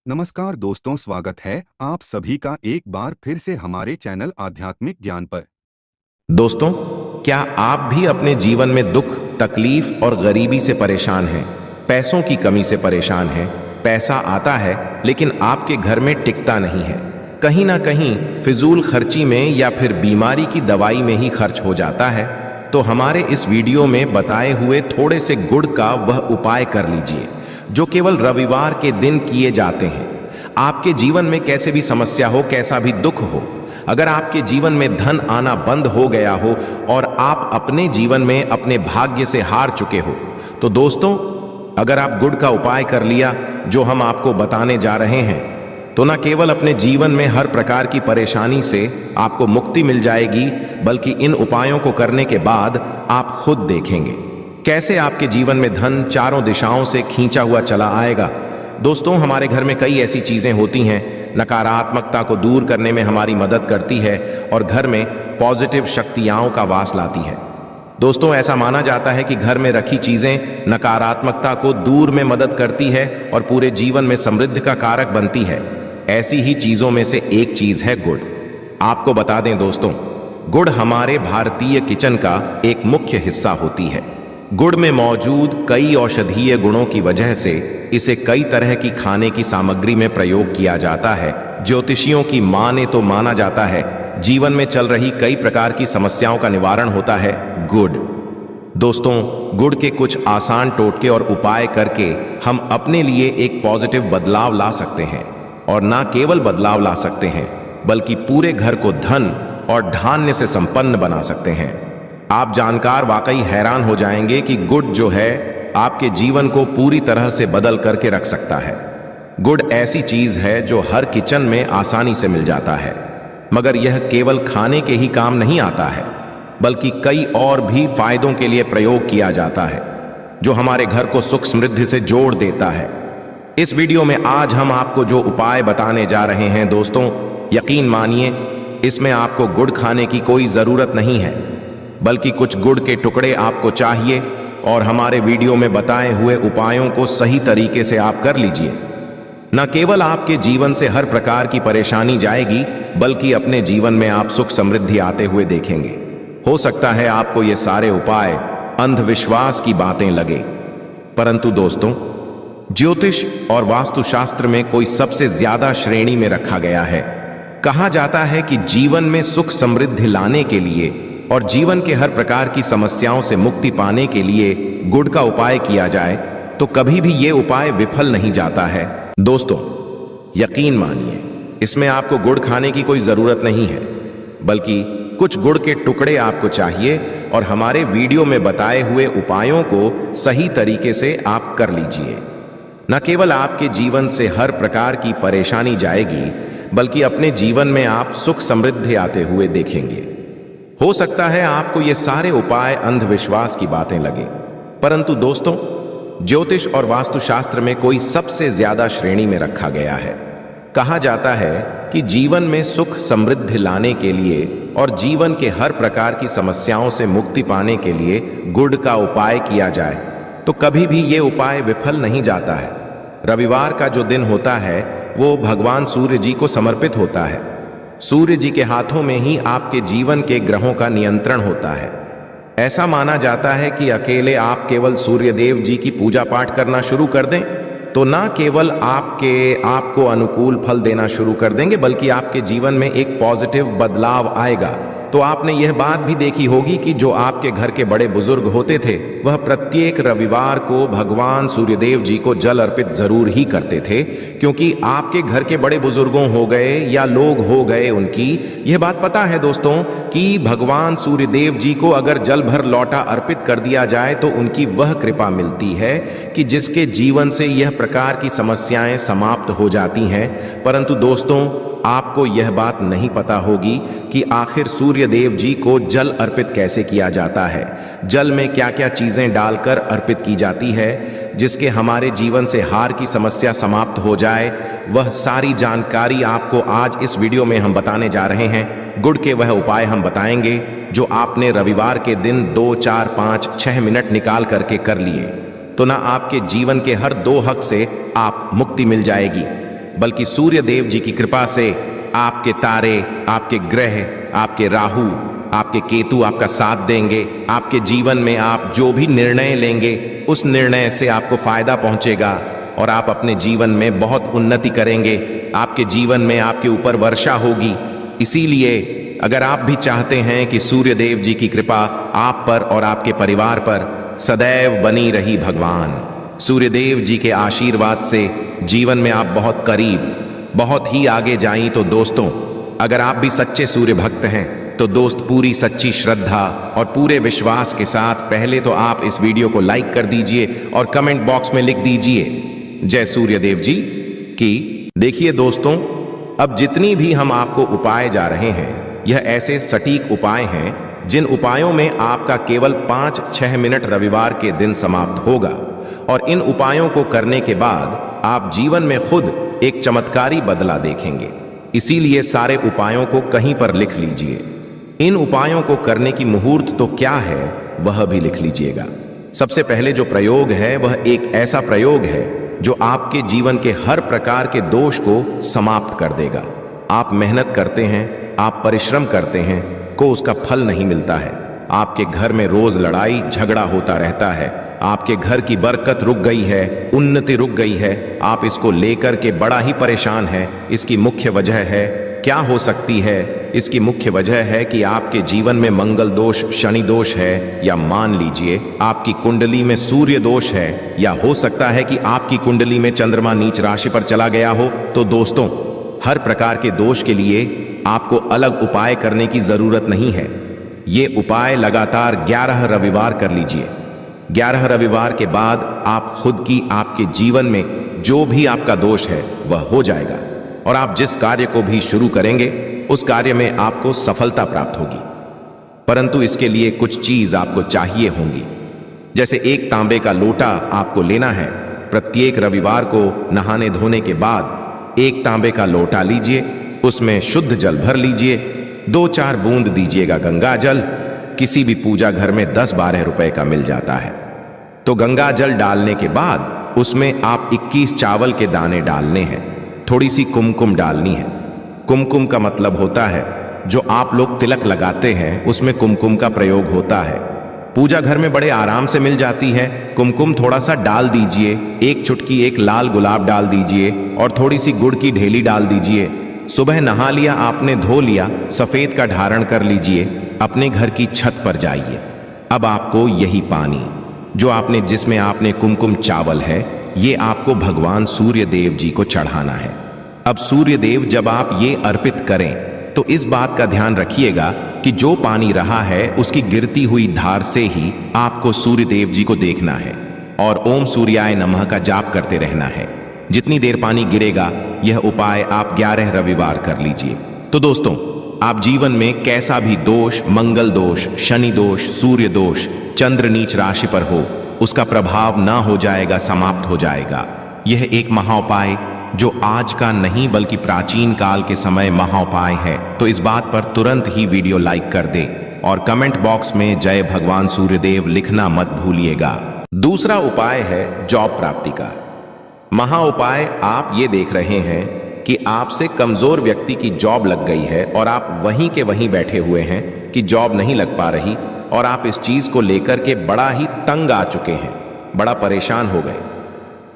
नमस्कार दोस्तों, स्वागत है आप सभी का एक बार फिर से हमारे चैनल आध्यात्मिक ज्ञान पर। दोस्तों, क्या आप भी अपने जीवन में दुख, तकलीफ और गरीबी से परेशान हैं? पैसों की कमी से परेशान हैं? पैसा आता है लेकिन आपके घर में टिकता नहीं है। कहीं ना कहीं फिजूल खर्ची में या फिर बीमारी की दवाई में ही खर्च हो जाता है। तो हमारे इस वीडियो में बताए हुए थोड़े से गुड़ का वह उपाय कर लीजिए जो केवल रविवार के दिन किए जाते हैं। आपके जीवन में कैसे भी समस्या हो, कैसा भी दुख हो, अगर आपके जीवन में धन आना बंद हो गया हो और आप अपने जीवन में अपने भाग्य से हार चुके हो, तो दोस्तों, अगर आप गुड़ का उपाय कर लिया जो हम आपको बताने जा रहे हैं, तो न केवल अपने जीवन में हर प्रकार की परेशानी से आपको मुक्ति मिल जाएगी, बल्कि इन उपायों को करने के बाद आप खुद देखेंगे कैसे आपके जीवन में धन चारों दिशाओं से खींचा हुआ चला आएगा। दोस्तों, हमारे घर में कई ऐसी चीजें होती हैं, नकारात्मकता को दूर करने में हमारी मदद करती है और घर में पॉजिटिव शक्तियां का वास लाती है। दोस्तों, ऐसा माना जाता है कि घर में रखी चीजें नकारात्मकता को दूर में मदद करती है और पूरे जीवन में समृद्धि का कारक बनती है। ऐसी ही चीजों में से एक चीज है गुड़। आपको बता दें दोस्तों, गुड़ हमारे भारतीय किचन का एक मुख्य हिस्सा होती है। गुड़ में मौजूद कई औषधीय गुणों की वजह से इसे कई तरह की खाने की सामग्री में प्रयोग किया जाता है। ज्योतिषियों की माने तो माना जाता है जीवन में चल रही कई प्रकार की समस्याओं का निवारण होता है गुड़। दोस्तों, गुड़ के कुछ आसान टोटके और उपाय करके हम अपने लिए एक पॉजिटिव बदलाव ला सकते हैं, और ना केवल बदलाव ला सकते हैं बल्कि पूरे घर को धन और धान्य से संपन्न बना सकते हैं। आप जानकर वाकई हैरान हो जाएंगे कि गुड़ जो है आपके जीवन को पूरी तरह से बदल करके रख सकता है। गुड़ ऐसी चीज है जो हर किचन में आसानी से मिल जाता है, मगर यह केवल खाने के ही काम नहीं आता है, बल्कि कई और भी फायदों के लिए प्रयोग किया जाता है जो हमारे घर को सुख समृद्धि से जोड़ देता है। इस वीडियो में आज हम आपको जो उपाय बताने जा रहे हैं दोस्तों, यकीन मानिए इसमें आपको गुड़ खाने की कोई जरूरत नहीं है, बल्कि कुछ गुड़ के टुकड़े आपको चाहिए और हमारे वीडियो में बताए हुए उपायों को सही तरीके से आप कर लीजिए। न केवल आपके जीवन से हर प्रकार की परेशानी जाएगी, बल्कि अपने जीवन में आप सुख समृद्धि आते हुए देखेंगे। हो सकता है आपको ये सारे उपाय अंधविश्वास की बातें लगे, परंतु दोस्तों, ज्योतिष और वास्तुशास्त्र में कोई सबसे ज्यादा श्रेणी में रखा गया है। कहा जाता है कि जीवन में सुख समृद्धि लाने के लिए और जीवन के हर प्रकार की समस्याओं से मुक्ति पाने के लिए गुड़ का उपाय किया जाए तो कभी भी ये उपाय विफल नहीं जाता है। दोस्तों, यकीन मानिए इसमें आपको गुड़ खाने की कोई जरूरत नहीं है, बल्कि कुछ गुड़ के टुकड़े आपको चाहिए और हमारे वीडियो में बताए हुए उपायों को सही तरीके से आप कर लीजिए। न केवल आपके जीवन से हर प्रकार की परेशानी जाएगी, बल्कि अपने जीवन में आप सुख समृद्धि आते हुए देखेंगे। हो सकता है आपको ये सारे उपाय अंधविश्वास की बातें लगे, परंतु दोस्तों, ज्योतिष और वास्तुशास्त्र में कोई सबसे ज्यादा श्रेणी में रखा गया है। कहा जाता है कि जीवन में सुख समृद्धि लाने के लिए और जीवन के हर प्रकार की समस्याओं से मुक्ति पाने के लिए गुड़ का उपाय किया जाए तो कभी भी ये उपाय विफल नहीं जाता है। रविवार का जो दिन होता है वो भगवान सूर्य जी को समर्पित होता है। सूर्य जी के हाथों में ही आपके जीवन के ग्रहों का नियंत्रण होता है। ऐसा माना जाता है कि अकेले आप केवल सूर्य देव जी की पूजा पाठ करना शुरू कर दें तो ना केवल आपको अनुकूल फल देना शुरू कर देंगे, बल्कि आपके जीवन में एक पॉजिटिव बदलाव आएगा। तो आपने यह बात भी देखी होगी कि जो आपके घर के बड़े बुजुर्ग होते थे, वह प्रत्येक रविवार को भगवान सूर्यदेव जी को जल अर्पित जरूर ही करते थे, क्योंकि आपके घर के बड़े बुजुर्गों हो गए या लोग हो गए, उनकी यह बात पता है दोस्तों कि भगवान सूर्यदेव जी को अगर जल भर लौटा अर्पित कर दिया जाए तो उनकी वह कृपा मिलती है कि जिसके जीवन से यह प्रकार की समस्याएं समाप्त हो जाती हैं। परंतु दोस्तों, आपको यह बात नहीं पता होगी कि आखिर सूर्य देव जी को जल अर्पित कैसे किया जाता है। जल में क्या क्या चीजें डालकर अर्पित की जाती है जिसके हमारे जीवन से हार की समस्या समाप्त हो जाए, वह सारी जानकारी आपको आज इस वीडियो में हम बताने जा रहे हैं। गुड़ के वह उपाय हम बताएंगे जो आपने रविवार के दिन 2, 4, 5, 6 मिनट निकाल करके कर लिए तो ना आपके जीवन के हर 2 हक से आप मुक्ति मिल जाएगी, बल्कि सूर्य देव जी की कृपा से आपके तारे, आपके ग्रह, आपके राहु, आपके केतु आपका साथ देंगे। आपके जीवन में आप जो भी निर्णय लेंगे उस निर्णय से आपको फायदा पहुंचेगा और आप अपने जीवन में बहुत उन्नति करेंगे। आपके जीवन में आपके ऊपर वर्षा होगी। इसीलिए अगर आप भी चाहते हैं कि सूर्य देव जी की कृपा आप पर और आपके परिवार पर सदैव बनी रही, भगवान सूर्य देव जी के आशीर्वाद से जीवन में आप बहुत करीब, बहुत ही आगे जाएं, तो दोस्तों अगर आप भी सच्चे सूर्य भक्त हैं तो दोस्त पूरी सच्ची श्रद्धा और पूरे विश्वास के साथ पहले तो आप इस वीडियो को लाइक कर दीजिए और कमेंट बॉक्स में लिख दीजिए जय सूर्य देव जी की। देखिए दोस्तों, अब जितनी भी हम आपको उपाय जा रहे हैं यह ऐसे सटीक उपाय हैं जिन उपायों में आपका केवल 5-6 मिनट रविवार के दिन समाप्त होगा और इन उपायों को करने के बाद आप जीवन में खुद एक चमत्कारी बदला देखेंगे। इसीलिए सारे उपायों को कहीं पर लिख लीजिए। इन उपायों को करने की मुहूर्त तो क्या है वह भी लिख लीजिएगा। सबसे पहले जो प्रयोग है वह एक ऐसा प्रयोग है जो आपके जीवन के हर प्रकार के दोष को समाप्त कर देगा। आप मेहनत करते हैं, आप परिश्रम करते हैं, को उसका फल नहीं मिलता है। आपके घर में रोज लड़ाई झगड़ा होता रहता है, आपके घर की बरकत रुक गई है, उन्नति रुक गई है, आप इसको लेकर के बड़ा ही परेशान हैं। इसकी मुख्य वजह है, क्या हो सकती है? इसकी मुख्य वजह है कि आपके जीवन में मंगल दोष, शनि दोष है, या मान लीजिए आपकी कुंडली में सूर्य दोष है, या हो सकता है कि आपकी कुंडली में चंद्रमा नीच राशि पर चला गया हो। तो दोस्तों, हर प्रकार के दोष के लिए आपको अलग उपाय करने की जरूरत नहीं है। ये उपाय लगातार 11 रविवार कर लीजिए। 11 रविवार के बाद आप खुद की, आपके जीवन में जो भी आपका दोष है वह हो जाएगा और आप जिस कार्य को भी शुरू करेंगे उस कार्य में आपको सफलता प्राप्त होगी। परंतु इसके लिए कुछ चीज आपको चाहिए होंगी। जैसे एक तांबे का लोटा आपको लेना है। प्रत्येक रविवार को नहाने धोने के बाद एक तांबे का लोटा लीजिए, उसमें शुद्ध जल भर लीजिए, 2-4 बूंद दीजिएगा गंगा जल। किसी भी पूजा घर में 10-12 रुपए का मिल जाता है। तो गंगा जल डालने के बाद उसमें आप 21 चावल के दाने डालने हैं। थोड़ी सी कुमकुम डालनी है। कुमकुम का मतलब होता है जो आप लोग तिलक लगाते हैं उसमें कुमकुम का प्रयोग होता है। पूजा घर में बड़े आराम से मिल जाती है। कुमकुम थोड़ा सा डाल दीजिए, एक चुटकी एक लाल गुलाब डाल दीजिए और थोड़ी सी गुड़ की ढेली डाल दीजिए। सुबह नहा लिया आपने, धो लिया, सफेद का धारण कर लीजिए, अपने घर की छत पर जाइए। अब आपको यही पानी जो आपने, जिसमें आपने कुमकुम चावल है, ये आपको भगवान सूर्य देव जी को चढ़ाना है। अब सूर्य देव जब आप ये अर्पित करें तो इस बात का ध्यान रखिएगा कि जो पानी रहा है उसकी गिरती हुई धार से ही आपको सूर्य देव जी को देखना है और ओम सूर्याय नमः का जाप करते रहना है। जितनी देर पानी गिरेगा यह उपाय आप 11 रविवार कर लीजिए। तो दोस्तों, आप जीवन में कैसा भी दोष, मंगल दोष, शनि दोष, सूर्य दोष, चंद्र नीच राशि पर हो, उसका प्रभाव ना हो जाएगा, समाप्त हो जाएगा। यह एक महाउपाय जो आज का नहीं बल्कि प्राचीन काल के समय महाउपाय है। तो इस बात पर तुरंत ही वीडियो लाइक कर दे और कमेंट बॉक्स में जय भगवान सूर्यदेव लिखना मत भूलिएगा। दूसरा उपाय है जॉब प्राप्ति का महाउपाय। आप ये देख रहे हैं कि आपसे कमजोर व्यक्ति की जॉब लग गई है और आप वहीं के वहीं बैठे हुए हैं कि जॉब नहीं लग पा रही और आप इस चीज को लेकर के बड़ा ही तंग आ चुके हैं, बड़ा परेशान हो गए।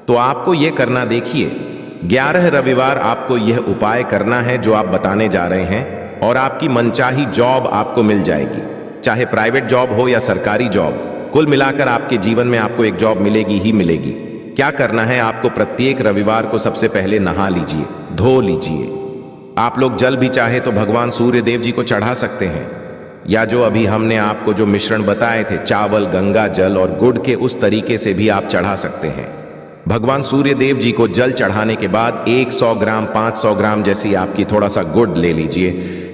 तो आपको यह करना, देखिए 11 रविवार आपको यह उपाय करना है जो आप बताने जा रहे हैं और आपकी मनचाही जॉब आपको मिल जाएगी। चाहे प्राइवेट जॉब हो या सरकारी जॉब, कुल मिलाकर आपके जीवन में आपको एक जॉब मिलेगी ही मिलेगी। क्या करना है आपको? प्रत्येक रविवार को सबसे पहले नहा लीजिए, धो लीजिए। आप लोग जल भी चाहे तो भगवान सूर्य देव जी को चढ़ा सकते हैं, या जो अभी हमने आपको जो मिश्रण बताए थे, चावल, गंगा जल और गुड़ के, उस तरीके से भी आप चढ़ा सकते हैं। भगवान सूर्य देव जी को जल चढ़ाने के बाद 100 ग्राम, 500 ग्राम जैसी आपकी थोड़ा सा गुड़ ले लीजिए,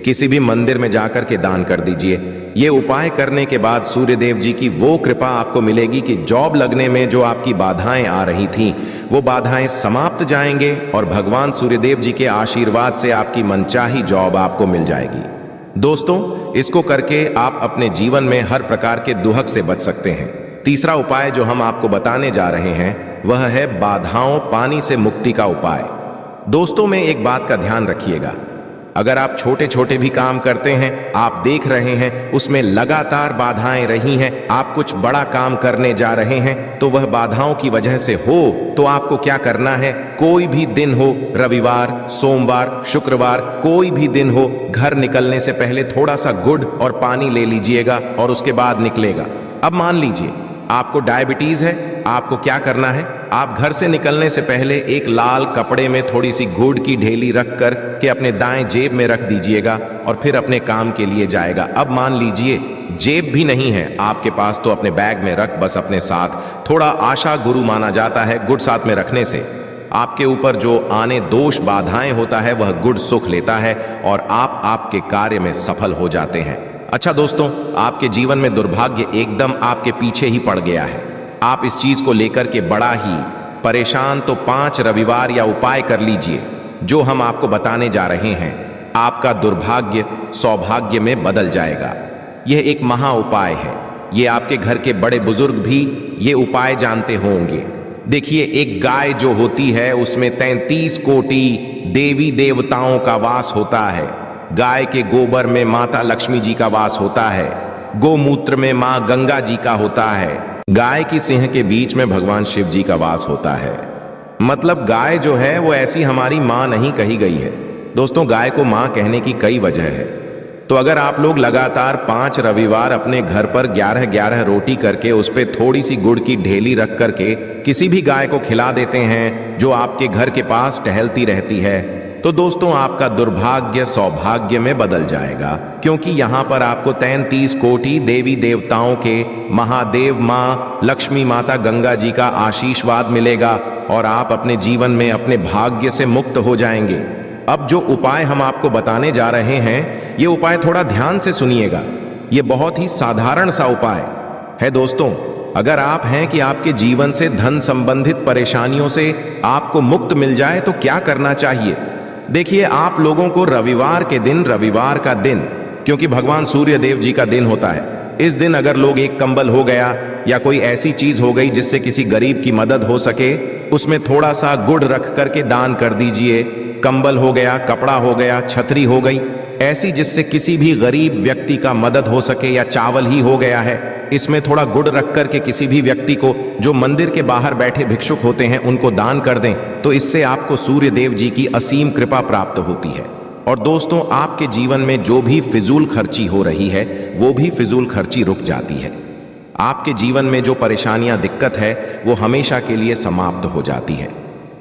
किसी भी मंदिर में जाकर के दान कर दीजिए। ये उपाय करने के बाद सूर्य देव जी की वो कृपा आपको मिलेगी कि जॉब लगने में जो आपकी बाधाएं आ रही थीं वो बाधाएं समाप्त जाएंगे और भगवान सूर्य देव जी के आशीर्वाद से आपकी मनचाही जॉब आपको मिल जाएगी। दोस्तों, इसको करके आप अपने जीवन में हर प्रकार के दुहक से बच सकते हैं। तीसरा उपाय जो हम आपको बताने जा रहे हैं वह है बाधाओं, पानी से मुक्ति का उपाय। दोस्तों में एक बात का ध्यान रखिएगा, अगर आप छोटे छोटे भी काम करते हैं, आप देख रहे हैं उसमें लगातार बाधाएं रही हैं, आप कुछ बड़ा काम करने जा रहे हैं तो वह बाधाओं की वजह से हो, तो आपको क्या करना है, कोई भी दिन हो, रविवार, सोमवार, शुक्रवार, कोई भी दिन हो, घर निकलने से पहले थोड़ा सा गुड़ और पानी ले लीजिएगा और उसके बाद निकलेगा। अब मान लीजिए आपको डायबिटीज है, आपको क्या करना है, आप घर से निकलने से पहले एक लाल कपड़े में थोड़ी सी गुड़ की ढेली रख कर के अपने दाएं जेब में रख दीजिएगा और फिर अपने काम के लिए जाएगा। अब मान लीजिए जेब भी नहीं है आपके पास, तो अपने बैग में रख बस अपने साथ, थोड़ा आशा गुरु माना जाता है गुड़ साथ में रखने से आपके ऊपर जो आने दोष बाधाएं होता है वह गुड़ सुख लेता है और आप आपके कार्य में सफल हो जाते हैं। अच्छा दोस्तों, आपके जीवन में दुर्भाग्य एकदम आपके पीछे ही पड़ गया है, आप इस चीज को लेकर के बड़ा ही परेशान, तो 5 रविवार या उपाय कर लीजिए जो हम आपको बताने जा रहे हैं। आपका दुर्भाग्य सौभाग्य में बदल जाएगा। यह एक महा उपाय है, ये आपके घर के बड़े बुजुर्ग भी ये उपाय जानते होंगे। देखिए, एक गाय जो होती है उसमें 33 कोटि देवी देवताओं का वास होता है। गाय के गोबर में माता लक्ष्मी जी का वास होता है, गोमूत्र में मां गंगा जी का होता है, गाय की सिंह के बीच में भगवान शिव जी का वास होता है। मतलब गाय जो है वो ऐसी हमारी मां नहीं कही गई है। दोस्तों, गाय को मां कहने की कई वजह है। तो अगर आप लोग लगातार 5 रविवार अपने घर पर 11-11 रोटी करके उस पर थोड़ी सी गुड़ की ढेली रख करके किसी भी गाय को खिला देते हैं जो आपके घर के पास टहलती रहती है, तो दोस्तों आपका दुर्भाग्य सौभाग्य में बदल जाएगा, क्योंकि यहाँ पर आपको 33 कोटि देवी देवताओं के महादेव मां लक्ष्मी माता गंगा जी का आशीर्वाद मिलेगा और आप अपने जीवन में अपने भाग्य से मुक्त हो जाएंगे। अब जो उपाय हम आपको बताने जा रहे हैं, ये उपाय थोड़ा ध्यान से सुनिएगा। ये बहुत ही साधारण सा उपाय है। दोस्तों, अगर आप हैं कि आपके जीवन से धन संबंधित परेशानियों से आपको मुक्त मिल जाए तो क्या करना चाहिए। देखिए, आप लोगों को रविवार का दिन, क्योंकि भगवान सूर्य देव जी का दिन होता है, इस दिन अगर लोग एक कंबल हो गया या कोई ऐसी चीज हो गई जिससे किसी गरीब की मदद हो सके, उसमें थोड़ा सा गुड़ रख करके दान कर दीजिए। कंबल हो गया, कपड़ा हो गया, छतरी हो गई, ऐसी जिससे किसी भी गरीब व्यक्ति का मदद हो सके, या चावल ही हो गया है, इसमें थोड़ा गुड़ रख करके किसी भी व्यक्ति को जो मंदिर के बाहर बैठे भिक्षुक होते हैं उनको दान कर दें, तो इससे आपको सूर्य देव जी की असीम कृपा प्राप्त होती है। और दोस्तों, आपके जीवन में जो भी फिजूल खर्ची हो रही है वो भी फिजूल खर्ची रुक जाती है। आपके जीवन में जो परेशानियां दिक्कत है वो हमेशा के लिए समाप्त हो जाती है।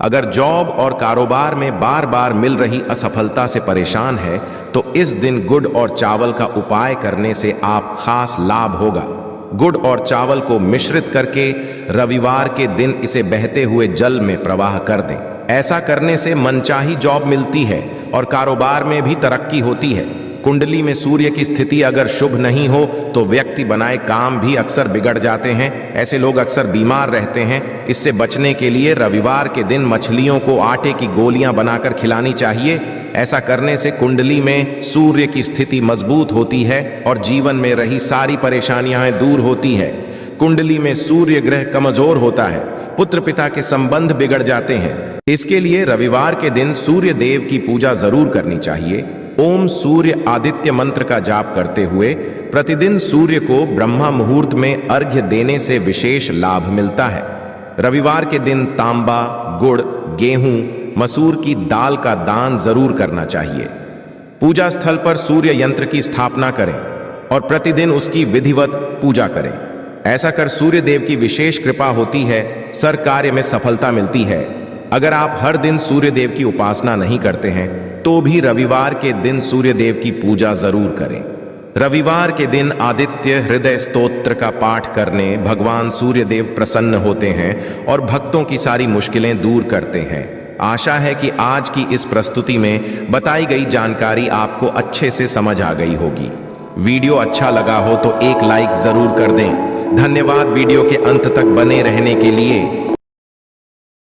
अगर जॉब और कारोबार में बार बार मिल रही असफलता से परेशान है तो इस दिन गुड़ और चावल का उपाय करने से आप खास लाभ होगा। गुड़ और चावल को मिश्रित करके रविवार के दिन इसे बहते हुए जल में प्रवाह कर दें। ऐसा करने से मनचाही जॉब मिलती है और कारोबार में भी तरक्की होती है। कुंडली में सूर्य की स्थिति अगर शुभ नहीं हो तो व्यक्ति बनाए काम भी अक्सर बिगड़ जाते हैं। ऐसे लोग अक्सर बीमार रहते हैं। इससे बचने के लिए रविवार के दिन मछलियों को आटे की गोलियां बनाकर खिलानी चाहिए। ऐसा करने से कुंडली में सूर्य की स्थिति मजबूत होती है और जीवन में रही सारी परेशानियां दूर होती है। कुंडली में सूर्य ग्रह कमजोर होता है, पुत्र पिता के संबंध बिगड़ जाते हैं। इसके लिए रविवार के दिन सूर्य देव की पूजा जरूर करनी चाहिए। ओम सूर्य आदित्य मंत्र का जाप करते हुए प्रतिदिन सूर्य को ब्रह्मा मुहूर्त में अर्घ्य देने से विशेष लाभ मिलता है। रविवार के दिन तांबा, गुड़, गेहूं, मसूर की दाल का दान जरूर करना चाहिए। पूजा स्थल पर सूर्य यंत्र की स्थापना करें और प्रतिदिन उसकी विधिवत पूजा करें। ऐसा कर सूर्य देव की विशेष कृपा होती है, सर कार्य में सफलता मिलती है। अगर आप हर दिन सूर्य देव की उपासना नहीं करते हैं तो भी रविवार के दिन सूर्य देव की पूजा जरूर करें। रविवार के दिन आदित्य हृदय स्तोत्र का पाठ करने भगवान सूर्य देव प्रसन्न होते हैं और भक्तों की सारी मुश्किलें दूर करते हैं। आशा है कि आज की इस प्रस्तुति में बताई गई जानकारी आपको अच्छे से समझ आ गई होगी। वीडियो अच्छा लगा हो तो एक लाइक जरूर कर दें। धन्यवाद वीडियो के अंत तक बने रहने के लिए।